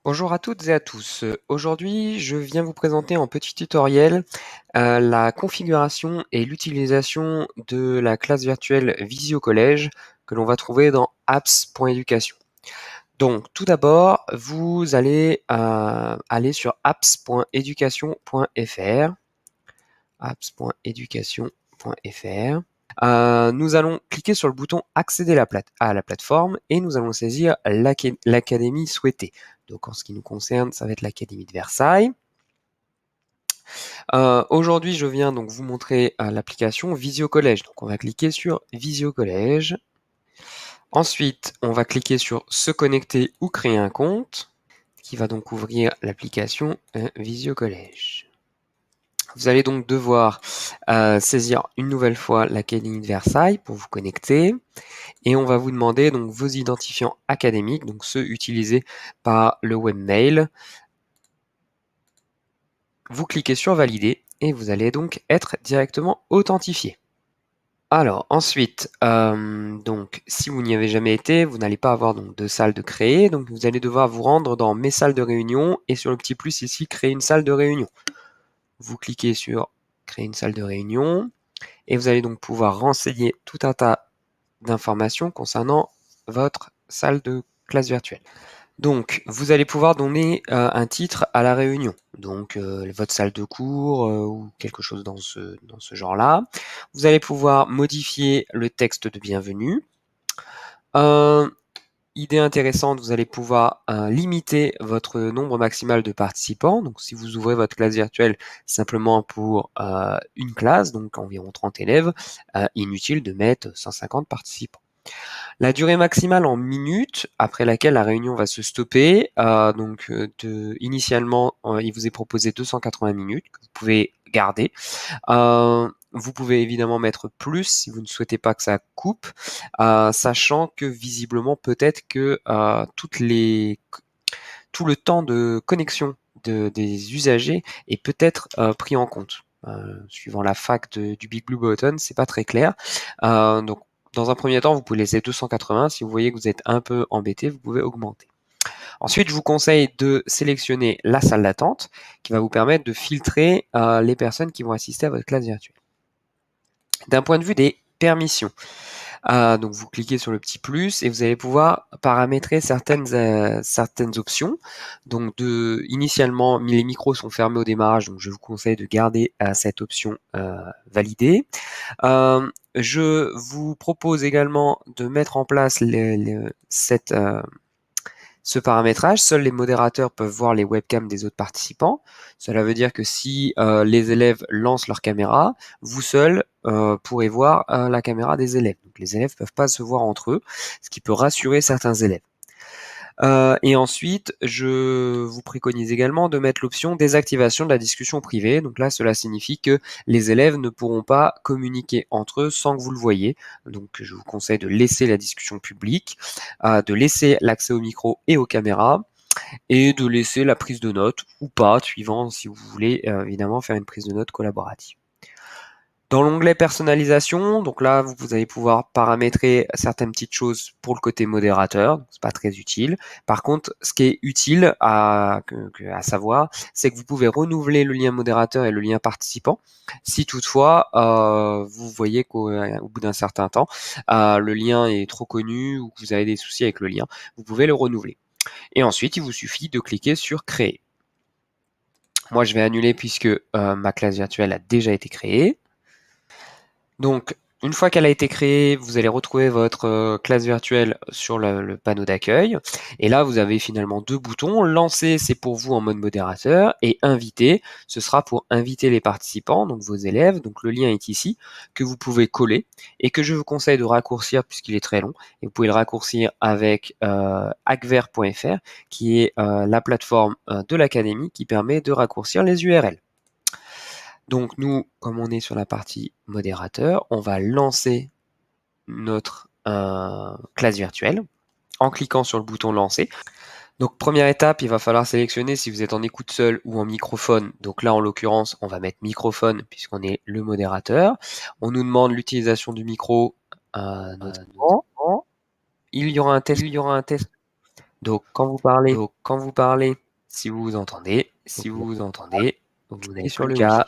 Bonjour à toutes et à tous. Aujourd'hui, je viens vous présenter en petit tutoriel la configuration et l'utilisation de la classe virtuelle Visio Collège que l'on va trouver dans apps.education. Donc, tout d'abord, vous allez aller sur apps.education.fr. apps.education.fr. Nous allons cliquer sur le bouton accéder à la plateforme et nous allons saisir l'académie souhaitée. Donc en ce qui nous concerne, ça va être l'académie de Versailles. Aujourd'hui, je viens donc vous montrer l'application Visio Collège. Donc on va cliquer sur Visio Collège. Ensuite, on va cliquer sur se connecter ou créer un compte, qui va donc ouvrir l'application Visio Collège. Vous allez donc devoir saisir une nouvelle fois l'académie de Versailles pour vous connecter. Et on va vous demander donc vos identifiants académiques, donc ceux utilisés par le webmail. Vous cliquez sur valider et vous allez donc être directement authentifié. Alors ensuite, donc si vous n'y avez jamais été, vous n'allez pas avoir donc de salle de créer, donc vous allez devoir vous rendre dans mes salles de réunion et sur le petit plus ici créer une salle de réunion. Vous cliquez sur créer une salle de réunion et vous allez donc pouvoir renseigner tout un tas d'informations concernant votre salle de classe virtuelle. Donc, vous allez pouvoir donner un titre à la réunion, donc votre salle de cours ou quelque chose dans ce genre-là. Vous allez pouvoir modifier le texte de bienvenue. Idée intéressante, vous allez pouvoir limiter votre nombre maximal de participants. Donc, si vous ouvrez votre classe virtuelle simplement pour une classe, donc environ 30 élèves, inutile de mettre 150 participants. La durée maximale en minutes, après laquelle la réunion va se stopper, initialement, il vous est proposé 280 minutes, que vous pouvez garder. Vous pouvez évidemment mettre plus si vous ne souhaitez pas que ça coupe, sachant que visiblement peut-être que tout le temps de connexion des usagers est peut-être pris en compte. Suivant la fac du Big Blue Button, c'est pas très clair. Donc dans un premier temps, vous pouvez laisser 280. Si vous voyez que vous êtes un peu embêté, vous pouvez augmenter. Ensuite, je vous conseille de sélectionner la salle d'attente qui va vous permettre de filtrer les personnes qui vont assister à votre classe virtuelle. D'un point de vue des permissions, donc vous cliquez sur le petit plus et vous allez pouvoir paramétrer certaines options. Donc initialement, les micros sont fermés au démarrage, donc je vous conseille de garder cette option validée. Je vous propose également de mettre en place ce paramétrage. Seuls les modérateurs peuvent voir les webcams des autres participants. Cela veut dire que si les élèves lancent leur caméra, vous seul pourrez voir la caméra des élèves. Donc les élèves ne peuvent pas se voir entre eux, ce qui peut rassurer certains élèves. Et ensuite, je vous préconise également de mettre l'option désactivation de la discussion privée. Donc là, cela signifie que les élèves ne pourront pas communiquer entre eux sans que vous le voyez. Donc je vous conseille de laisser la discussion publique, de laisser l'accès au micro et aux caméras, et de laisser la prise de notes ou pas, suivant si vous voulez évidemment faire une prise de notes collaborative. Dans l'onglet personnalisation, donc là, vous allez pouvoir paramétrer certaines petites choses pour le côté modérateur, c'est pas très utile. Par contre, ce qui est utile à savoir, c'est que vous pouvez renouveler le lien modérateur et le lien participant. Si toutefois, vous voyez qu'au bout d'un certain temps, le lien est trop connu ou que vous avez des soucis avec le lien, vous pouvez le renouveler. Et ensuite, il vous suffit de cliquer sur créer. Moi, je vais annuler puisque ma classe virtuelle a déjà été créée. Donc, une fois qu'elle a été créée, vous allez retrouver votre classe virtuelle sur le panneau d'accueil. Et là, vous avez finalement deux boutons. Lancer, c'est pour vous en mode modérateur. Et inviter, ce sera pour inviter les participants, donc vos élèves. Donc, le lien est ici, que vous pouvez coller et que je vous conseille de raccourcir puisqu'il est très long. Et vous pouvez le raccourcir avec hackver.fr, qui est la plateforme de l'académie qui permet de raccourcir les URL. Donc nous, comme on est sur la partie modérateur, on va lancer notre classe virtuelle en cliquant sur le bouton lancer. Donc première étape, il va falloir sélectionner si vous êtes en écoute seule ou en microphone. Donc là, en l'occurrence, on va mettre microphone puisqu'on est le modérateur. On nous demande l'utilisation du micro notamment. Il y aura un test Donc quand vous parlez, si vous vous entendez, vous n'avez Sur plus le qu'à oui.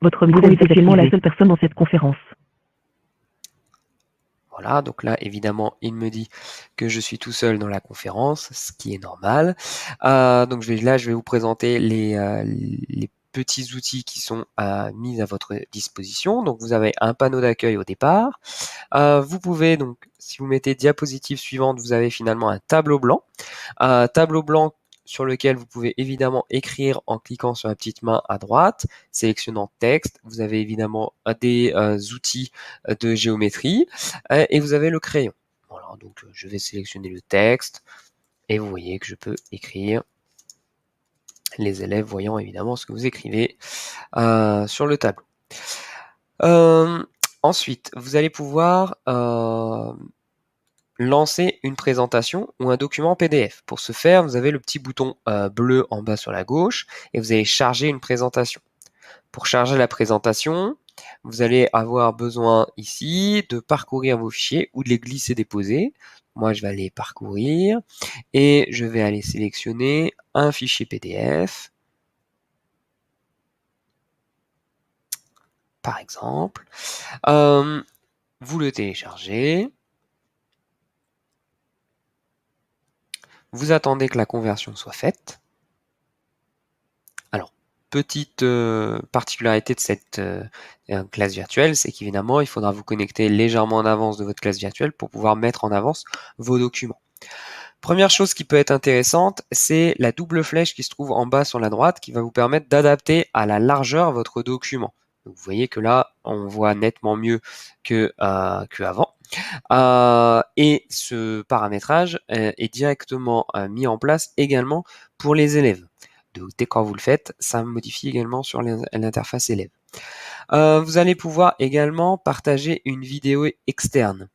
Votre micro est actuellement la seule personne dans cette conférence. voilà, donc là, évidemment, il me dit que je suis tout seul dans la conférence, ce qui est normal. Donc je vais vous présenter les petits outils qui sont mis à votre disposition. Donc vous avez un panneau d'accueil au départ. Vous pouvez donc, si vous mettez diapositive suivante, vous avez finalement un tableau blanc. Un tableau blanc sur lequel vous pouvez évidemment écrire en cliquant sur la petite main à droite, sélectionnant texte. Vous avez évidemment des outils de géométrie et vous avez le crayon. Voilà, donc je vais sélectionner le texte et vous voyez que je peux écrire, les élèves voyant évidemment ce que vous écrivez sur le tableau. Ensuite, vous allez pouvoir lancer une présentation ou un document PDF. Pour ce faire, vous avez le petit bouton bleu en bas sur la gauche et vous allez charger une présentation. Pour charger la présentation, vous allez avoir besoin ici de parcourir vos fichiers ou de les glisser-déposer. Moi, je vais aller parcourir et je vais aller sélectionner un fichier PDF, par exemple. Vous le téléchargez. Vous attendez que la conversion soit faite. Alors, petite particularité de cette classe virtuelle, c'est qu'évidemment, il faudra vous connecter légèrement en avance de votre classe virtuelle pour pouvoir mettre en avance vos documents. Première chose qui peut être intéressante, c'est la double flèche qui se trouve en bas sur la droite qui va vous permettre d'adapter à la largeur votre document. Donc, vous voyez que là, on voit nettement mieux qu'avant. Et ce paramétrage est directement mis en place également pour les élèves. Donc, dès quand vous le faites, ça modifie également sur l'interface élève. Vous allez pouvoir également partager une vidéo externe.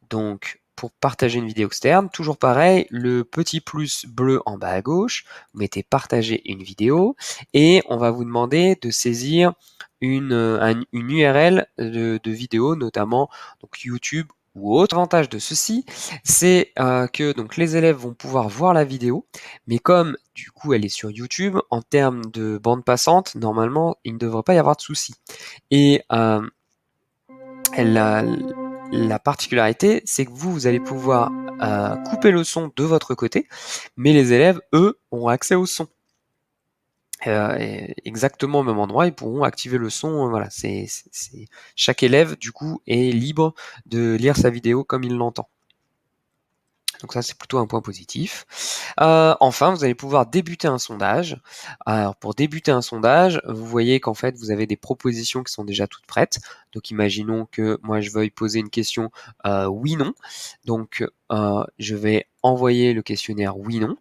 Donc, pour partager une vidéo externe, toujours pareil, le petit plus bleu en bas à gauche, vous mettez partager une vidéo et on va vous demander de saisir une URL de vidéo, notamment donc YouTube ou autre. L'avantage de ceci, c'est que donc les élèves vont pouvoir voir la vidéo, mais comme du coup elle est sur YouTube, en termes de bande passante, normalement il ne devrait pas y avoir de souci. Et la particularité, c'est que vous allez pouvoir couper le son de votre côté, mais les élèves, eux, auront accès au son. Exactement au même endroit, ils pourront activer le son. Voilà, chaque élève, du coup, est libre de lire sa vidéo comme il l'entend. Donc ça, c'est plutôt un point positif. Enfin, vous allez pouvoir débuter un sondage. Alors, pour débuter un sondage, vous voyez qu'en fait, vous avez des propositions qui sont déjà toutes prêtes. Donc, imaginons que moi, je veuille poser une question oui-non. Donc, je vais envoyer le questionnaire oui-non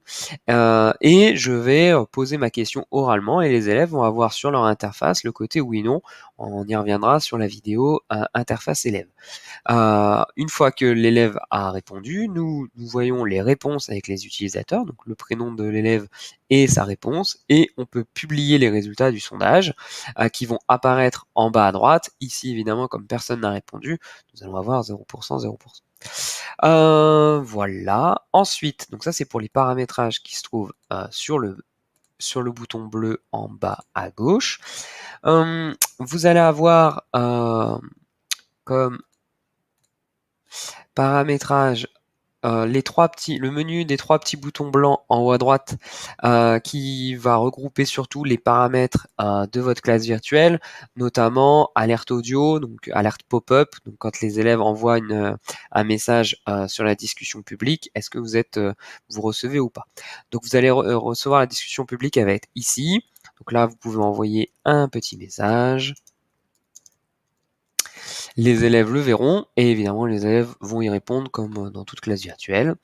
et je vais poser ma question oralement et les élèves vont avoir sur leur interface le côté oui-non. On y reviendra sur la vidéo interface élève. Une fois que l'élève a répondu, nous voyons les réponses avec les utilisateurs, donc le prénom de l'élève et sa réponse, et on peut publier les résultats du sondage qui vont apparaître en bas à droite. Ici, évidemment, comme personne n'a répondu, nous allons avoir 0%, 0%. Voilà. Ensuite, donc ça c'est pour les paramétrages qui se trouvent sur le bouton bleu en bas à gauche. Vous allez avoir comme paramétrage le menu des trois petits boutons blancs en haut à droite qui va regrouper surtout les paramètres de votre classe virtuelle, notamment alerte audio, donc alerte pop-up, donc quand les élèves envoient un message sur la discussion publique, est-ce que vous recevez ou pas. Donc vous allez recevoir la discussion publique avec ici. Donc là, vous pouvez envoyer un petit message. Les élèves le verront et évidemment les élèves vont y répondre comme dans toute classe virtuelle.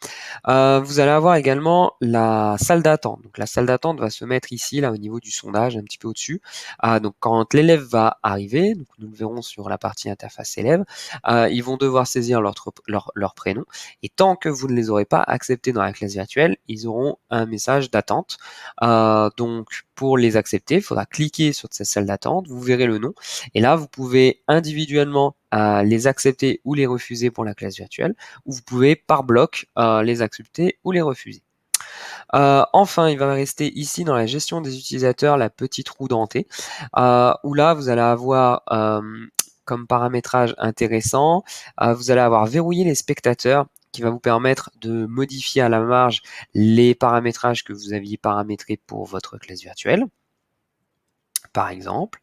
Vous allez avoir également la salle d'attente. Donc la salle d'attente va se mettre ici, là au niveau du sondage, un petit peu au-dessus. Donc quand l'élève va arriver, donc nous le verrons sur la partie interface élève, ils vont devoir saisir leur prénom. Et tant que vous ne les aurez pas acceptés dans la classe virtuelle, ils auront un message d'attente. Donc pour les accepter, il faudra cliquer sur cette salle d'attente, vous verrez le nom. Et là, vous pouvez individuellement les accepter ou les refuser pour la classe virtuelle, ou vous pouvez par bloc les accepter ou les refuser. Enfin, il va rester ici dans la gestion des utilisateurs la petite roue dentée, où là vous allez avoir comme paramétrage intéressant, vous allez avoir verrouillé les spectateurs qui va vous permettre de modifier à la marge les paramétrages que vous aviez paramétrés pour votre classe virtuelle, par exemple.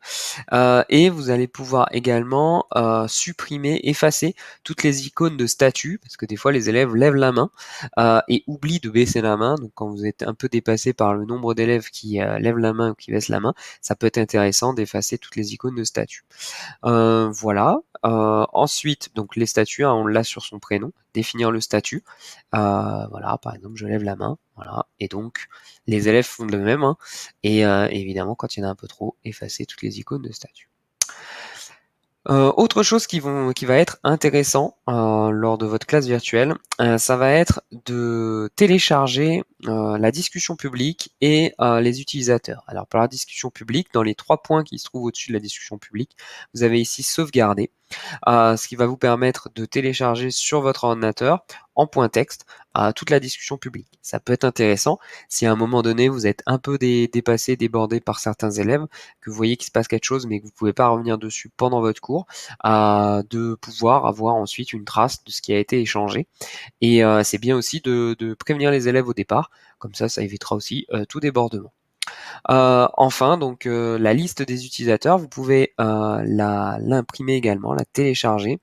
Et vous allez pouvoir également supprimer, effacer toutes les icônes de statut, parce que des fois les élèves lèvent la main et oublient de baisser la main. Donc quand vous êtes un peu dépassé par le nombre d'élèves qui lèvent la main ou qui baissent la main, ça peut être intéressant d'effacer toutes les icônes de statut. Voilà. Ensuite, donc les statuts, hein, on l'a sur son prénom. Définir le statut. Voilà, par exemple, je lève la main. Voilà. Et donc, les élèves font de même. Hein, et évidemment, quand il y en a un peu trop, effacer toutes les icônes de statut. Autre chose qui va être intéressant lors de votre classe virtuelle, ça va être de télécharger la discussion publique et les utilisateurs. Alors pour la discussion publique, dans les 3 points qui se trouvent au-dessus de la discussion publique, vous avez ici sauvegarder, ce qui va vous permettre de télécharger sur votre ordinateur en point texte toute la discussion publique. Ça peut être intéressant si à un moment donné vous êtes un peu dépassé, débordé par certains élèves, que vous voyez qu'il se passe quelque chose mais que vous ne pouvez pas revenir dessus pendant votre cours, de pouvoir avoir ensuite une trace de ce qui a été échangé. Et c'est bien aussi de prévenir les élèves au départ, comme ça évitera aussi tout débordement. Enfin, donc la liste des utilisateurs, vous pouvez l'imprimer également, la télécharger.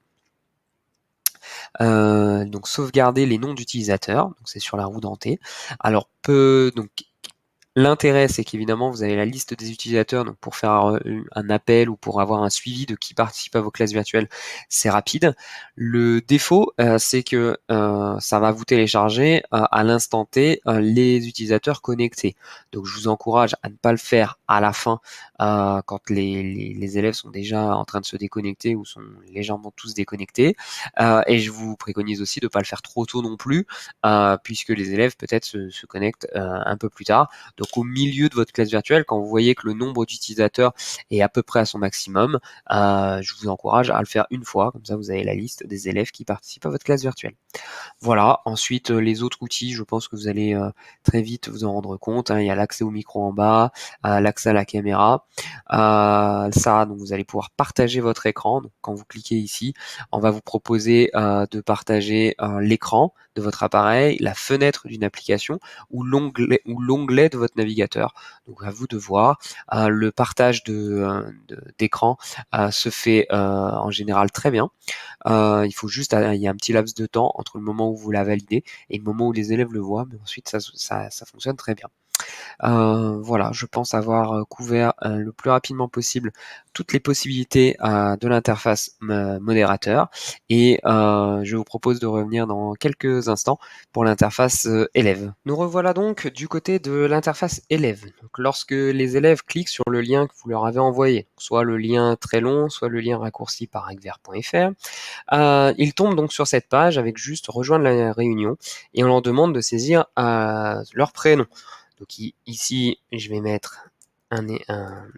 Donc sauvegarder les noms d'utilisateurs, donc c'est sur la roue dentée. Alors donc l'intérêt, c'est qu'évidemment, vous avez la liste des utilisateurs, donc pour faire un appel ou pour avoir un suivi de qui participe à vos classes virtuelles, c'est rapide. Le défaut, c'est que ça va vous télécharger à l'instant T les utilisateurs connectés. Donc, je vous encourage à ne pas le faire à la fin, quand les élèves sont déjà en train de se déconnecter ou sont légèrement tous déconnectés. Et je vous préconise aussi de ne pas le faire trop tôt non plus, puisque les élèves peut-être se connectent un peu plus tard. Donc au milieu de votre classe virtuelle, quand vous voyez que le nombre d'utilisateurs est à peu près à son maximum, je vous encourage à le faire une fois, comme ça vous avez la liste des élèves qui participent à votre classe virtuelle. Voilà, ensuite les autres outils, je pense que vous allez très vite vous en rendre compte. Hein. Il y a l'accès au micro en bas, l'accès à la caméra. Ça, donc vous allez pouvoir partager votre écran. Donc, quand vous cliquez ici, on va vous proposer de partager l'écran de votre appareil, la fenêtre d'une application ou l'onglet de votre navigateur. Donc à vous de voir. Le partage d'écran se fait en général très bien. Il faut juste, il y a un petit laps de temps entre le moment où vous la validez et le moment où les élèves le voient, mais ensuite ça fonctionne très bien. Voilà, je pense avoir couvert le plus rapidement possible toutes les possibilités de l'interface modérateur et je vous propose de revenir dans quelques instants pour l'interface élève. Nous revoilà donc du côté de l'interface élève. Donc, lorsque les élèves cliquent sur le lien que vous leur avez envoyé, soit le lien très long, soit le lien raccourci par recver.fr, ils tombent donc sur cette page avec juste rejoindre la réunion et on leur demande de saisir leur prénom. Donc ici, je vais mettre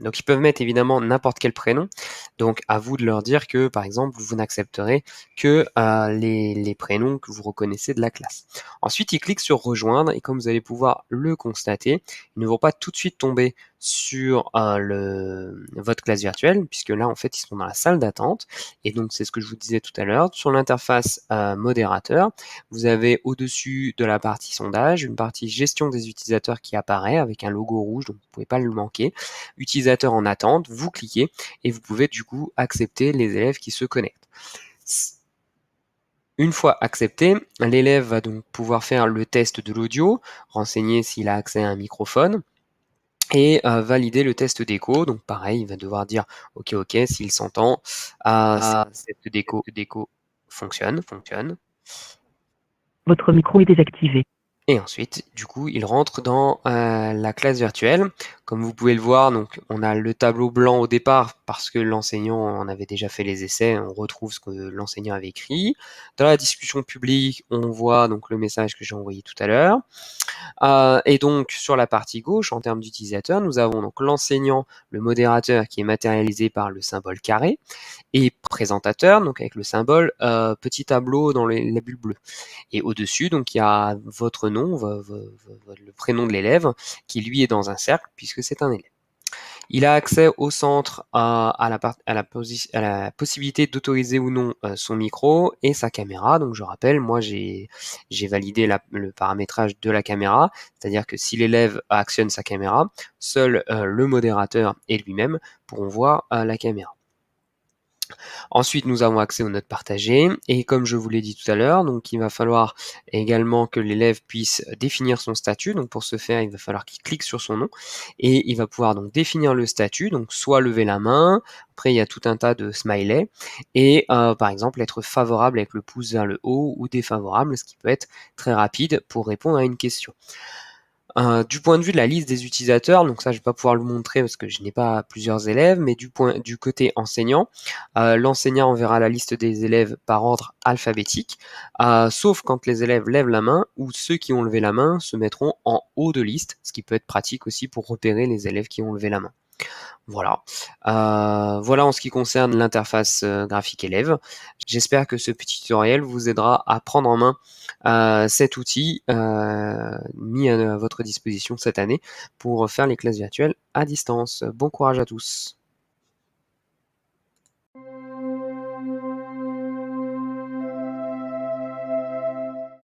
donc ils peuvent mettre évidemment n'importe quel prénom. Donc à vous de leur dire que, par exemple, vous n'accepterez que les prénoms que vous reconnaissez de la classe. Ensuite, ils cliquent sur rejoindre et comme vous allez pouvoir le constater, ils ne vont pas tout de suite tomber sur votre classe virtuelle, puisque là, en fait, ils sont dans la salle d'attente. Et donc, c'est ce que je vous disais tout à l'heure. Sur l'interface modérateur, vous avez au-dessus de la partie sondage, une partie gestion des utilisateurs qui apparaît avec un logo rouge, donc vous ne pouvez pas le manquer. Utilisateur en attente, vous cliquez et vous pouvez du coup accepter les élèves qui se connectent. Une fois accepté, l'élève va donc pouvoir faire le test de l'audio, renseigner s'il a accès à un microphone et valider le test d'écho. Donc pareil, il va devoir dire OK, s'il s'entend, cette déco fonctionne. Votre micro est désactivé. Et ensuite, du coup, il rentre dans la classe virtuelle. Comme vous pouvez le voir, donc on a le tableau blanc au départ parce que l'enseignant en avait déjà fait les essais. On retrouve ce que l'enseignant avait écrit. Dans la discussion publique, on voit donc le message que j'ai envoyé tout à l'heure. Et donc sur la partie gauche, en termes d'utilisateurs, nous avons donc l'enseignant, le modérateur qui est matérialisé par le symbole carré, et présentateur, donc avec le symbole petit tableau dans la bulle bleue. Et au-dessus, donc il y a votre nom, le prénom de l'élève, qui lui est dans un cercle puisque c'est un élève. Il a accès au centre à la possibilité d'autoriser ou non son micro et sa caméra. Donc je rappelle, moi j'ai validé le paramétrage de la caméra, c'est-à-dire que si l'élève actionne sa caméra, seul le modérateur et lui-même pourront voir la caméra. Ensuite, nous avons accès aux notes partagées et comme je vous l'ai dit tout à l'heure, donc il va falloir également que l'élève puisse définir son statut. Donc pour ce faire, il va falloir qu'il clique sur son nom et il va pouvoir donc définir le statut, donc soit lever la main, après il y a tout un tas de smileys et par exemple être favorable avec le pouce vers le haut ou défavorable, ce qui peut être très rapide pour répondre à une question. Du point de vue de la liste des utilisateurs, donc ça je vais pas pouvoir le montrer parce que je n'ai pas plusieurs élèves, mais du côté enseignant, l'enseignant enverra la liste des élèves par ordre alphabétique, sauf quand les élèves lèvent la main ou ceux qui ont levé la main se mettront en haut de liste, ce qui peut être pratique aussi pour repérer les élèves qui ont levé la main. Voilà. Voilà en ce qui concerne l'interface graphique élève. J'espère que ce petit tutoriel vous aidera à prendre en main cet outil mis à votre disposition cette année pour faire les classes virtuelles à distance. Bon courage à tous.